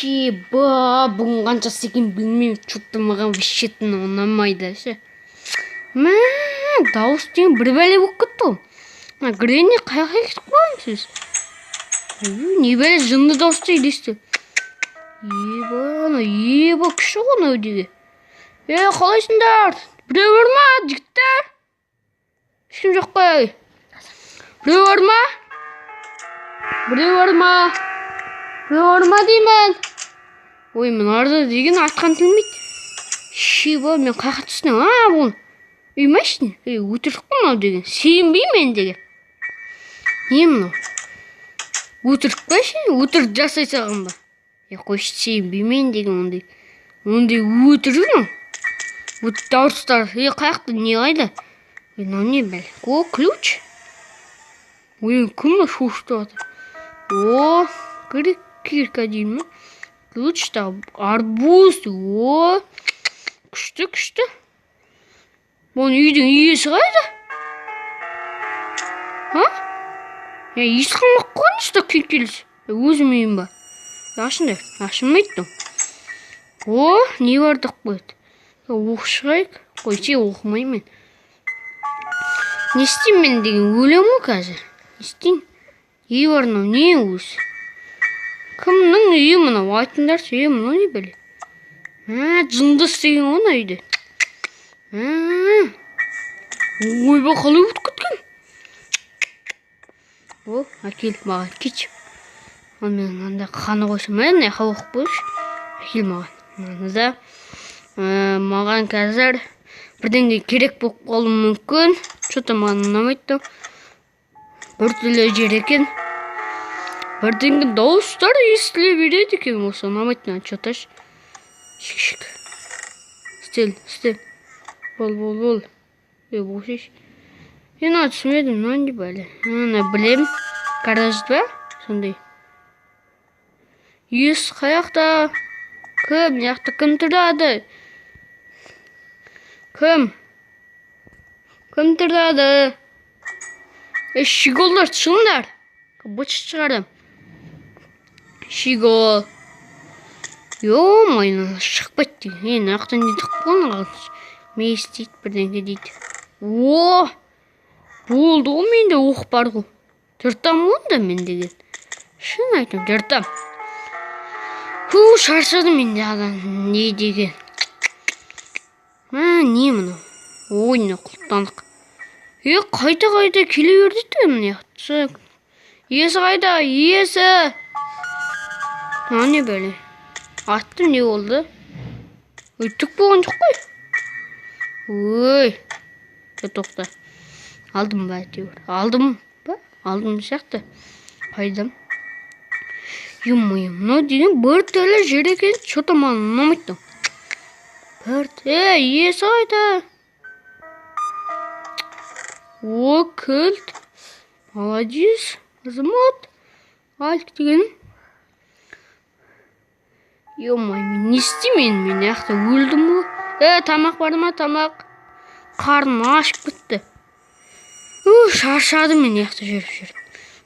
Бүгін қаншасы екенін білмеймін, что-то маған вообще ұнамайды ше. Мә, дауыс деген бір бәле болып кетті ғой. Гренни қаяққа кетіп қалған сіз? Не бәле жынды дауысты елесті. Еба, күші ғой мынау деге. Қалайсыңдар? Біреу бар ма, жігіттер? Ешкім жоқ қой. Біреу бар ма? Біреу бар ма деймін. Ой, мынарды деген атқан тілмейді. Шиба, мен қаяққа түстің? Бұғын. Үймәшін? Өтірік қой мынау деген. Сенбеймін деген. Не мынау? Өтірік па ше? Өтірік жасай саған ба? Қойшы, сенбеймін деген ондай. Ондай өтірік ма? Дауыстар. Қаяқты не қайда? Мынау не бәл? О, ключ. Ой, кімді шошты атыр? Кирка деймін. Ключ та арбуз. О, күшті. Бұның үйдің иесі қайда? Иесі қамақ қойын ұста келкелесі. Өзім үйім ба? Ашынмайды. О, не бардық қойды? Оқшығайық. Қойсе оқымаймен. Не істейм мен деген өлем ғой қазір? Не істейм? Үй барынау не өз? Кімнің үйі мұнау? Айтындаршы, мұнау не бәле? Жындыс деген оны үйде. Ойба қалай өтіп кеткен? О, әкел маған, кетші. Мен анда қаны қойсам, не қауық қойшы. Әкел маған. Анда маған қазір бірдеңге керек болып қалуы мүмкін. Что-то маған ұнамайды. Бір түрлі жер екен. Бірдеңге дауыстар естіле береді екен. Осы ұнамайды. Что-то шик. Стел. Бол. Бошеш. Мен түсінмедім, не бәле. Білем. Гараж ба? Сондай. Ес қаяқта? Кім? Яқта кім тұрады? Кім тұрады? Шиголдар шығындар. Бұшы шығарым. Шигол. Майна шықпайды деген. Ақтан дейді қоны қалдыш. Ме істейді бірдеңге дейді. О, болды ғой менде оқ бар ғой. Жыртам онда мен деген. Шын айтам, жыртам. Шаршадым менде адам не деген. Не мұны? Ойны құлттанық. Қайта келе берді міне. Иесі қайда? Иесі. Не бәле? Аттым не болды? Түк болған жоқ қой. Ой. Тоқта. Алдым ба әйтеуір? Алдым ба? Алдым сияқты. Қайдам? Мынау деген бір түрлі жер екен. Что-то маған ұнамайды. Иесі қайда? О, кілт. Молодец. Азамат. Альк деген. Мен не істеймін? Мен яқты өлдім ғой. Тамақ бар ма? Тамақ. Қарным ашып кетті. Шаршадым мен яқты жүріп.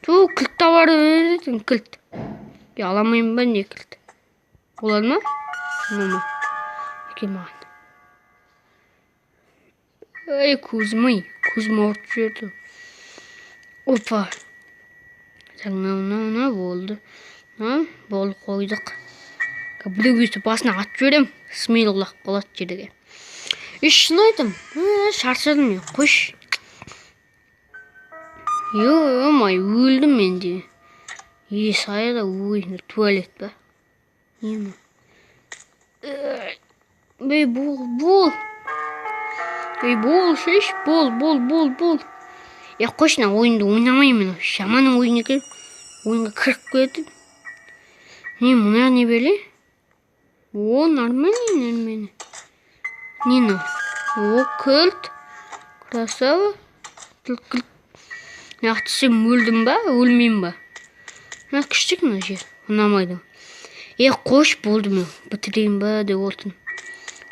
Кілт табары беретін кілт. Аламайым ба не кілт? Болады ма? Мама. Әке маған. Көзім ауырып жүрді. Опа. Мына болды. Бол қойдық. Біреу басына атып жіберем. Смейл құлақ болады жерге. Шын айтам. Шаршадым мен. Қойш. Өлдім мен де. Сайда туалет ба? Бол, шеш. Бол. Қойшына ойынды ойнамайым. Шаманың ойын екен. Ойынға кіріп көйді. Мұна не бәле? О, нормально. Нина. О, кілт. Красава. Кілт. Яқты сен өлдім ба? Өлмейм ба? Күштік мына жер. Ұнамайды. Қош болды мен. Бітірейін ба деп олтын.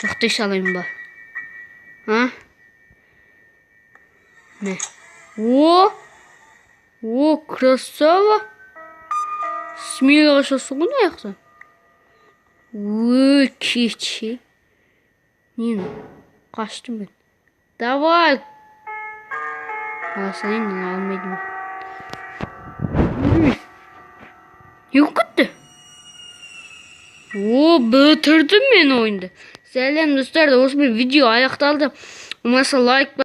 Жоқтай салайын ба? О, красава. Смело шасы ғой яқты. Keçi. Yine kaçtım ben. Davay. Seninle almaydım. Yok etti. Oo, bitirdim ben oyunda. Selam dostlar, da bir video ayakta aldı. Olmazsa like